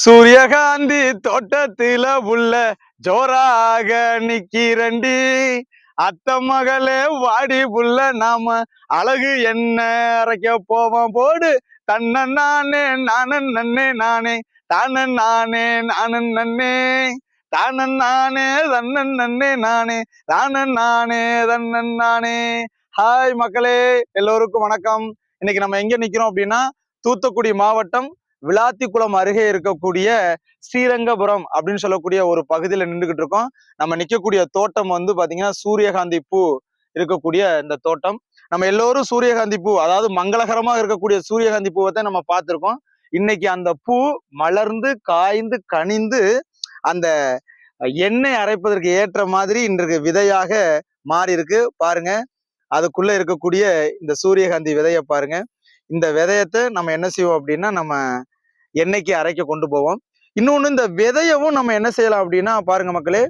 சூரியகாந்தி தோட்டத்தில உள்ள ஜோராக நிக்கிறண்டி அத்த மகளே வாடி புள்ள நாம அழகு என்ன அரைக்க போவோம் போடு தன்ன நானே நானன் நன்னே நானே தானன் நானே நானன் நன்னே தானன் நானே தன்னன் நன்னே நானே தானன் நானே தன்னன் நானே. ஹாய் மக்களே, எல்லோருக்கும் வணக்கம். இன்னைக்கு நம்ம எங்க நிக்கிறோம் அப்படின்னா தூத்துக்குடி மாவட்டம் விளாத்திக்குளம் அருகே இருக்கக்கூடிய ஸ்ரீரங்கபுரம் அப்படின்னு சொல்லக்கூடிய ஒரு பகுதியில நின்றுகிட்டு இருக்கோம். நம்ம நிக்கக்கூடிய தோட்டம் வந்து பாத்தீங்கன்னா சூரியகாந்தி பூ இருக்கக்கூடிய இந்த தோட்டம். நம்ம எல்லோரும் சூரியகாந்தி பூ, அதாவது மங்களகரமாக இருக்கக்கூடிய சூரியகாந்தி பூவை தான் நம்ம பார்த்திருக்கோம். இன்னைக்கு அந்த பூ மலர்ந்து காய்ந்து கனிந்து அந்த எண்ணெய் அரைப்பதற்கு ஏற்ற மாதிரி இன்றைக்கு விதையாக மாறி இருக்கு பாருங்க. அதுக்குள்ள இருக்கக்கூடிய இந்த சூரியகாந்தி விதையை பாருங்க. இந்த விதையத்தை நம்ம என்ன செய்வோம் அப்படின்னா நம்ம எண்ணெய்க்கு அரைக்க கொண்டு போவோம். இன்னொன்று, இந்த விதையவும் நம்ம என்ன செய்யலாம் அப்படின்னா பாருங்க மக்களே,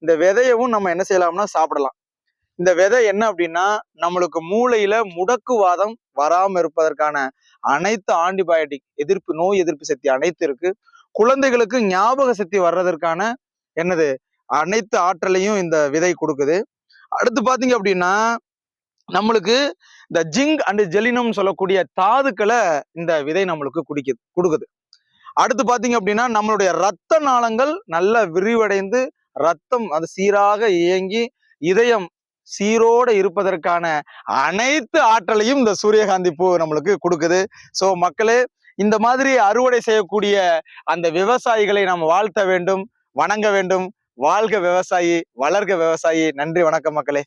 இந்த விதையவும் நம்ம என்ன செய்யலாம்னா சாப்பிடலாம். இந்த விதை என்ன அப்படின்னா நம்மளுக்கு மூளையில முடக்குவாதம் வராம இருப்பதற்கான அனைத்து ஆன்டிபயோட்டிக் நோய் எதிர்ப்பு சக்தி அனைத்து இருக்கு. குழந்தைகளுக்கு ஞாபக சக்தி வர்றதற்கான என்னது அனைத்து ஆற்றலையும் இந்த விதை கொடுக்குது. அடுத்து பாத்தீங்க அப்படின்னா நம்மளுக்கு இந்த ஜிங்க் அண்ட் ஜெலினம் சொல்லக்கூடிய தாதுக்களை இந்த விதை நம்மளுக்கு கொடுக்குது. அடுத்து பாத்தீங்க அப்படின்னா நம்மளுடைய ரத்த நாளங்கள் நல்ல விரிவடைந்து ரத்தம் அது சீராக இயங்கி இதயம் சீரோட இருப்பதற்கான அனைத்து ஆற்றலையும் இந்த சூரியகாந்தி பூ நம்மளுக்கு கொடுக்குது. ஸோ மக்களே, இந்த மாதிரி அறுவடை செய்யக்கூடிய அந்த விவசாயிகளை நாம் வாழ்த்த வேண்டும், வணங்க வேண்டும். வாழ்க விவசாயி, வளர்க விவசாயி. நன்றி, வணக்கம் மக்களே.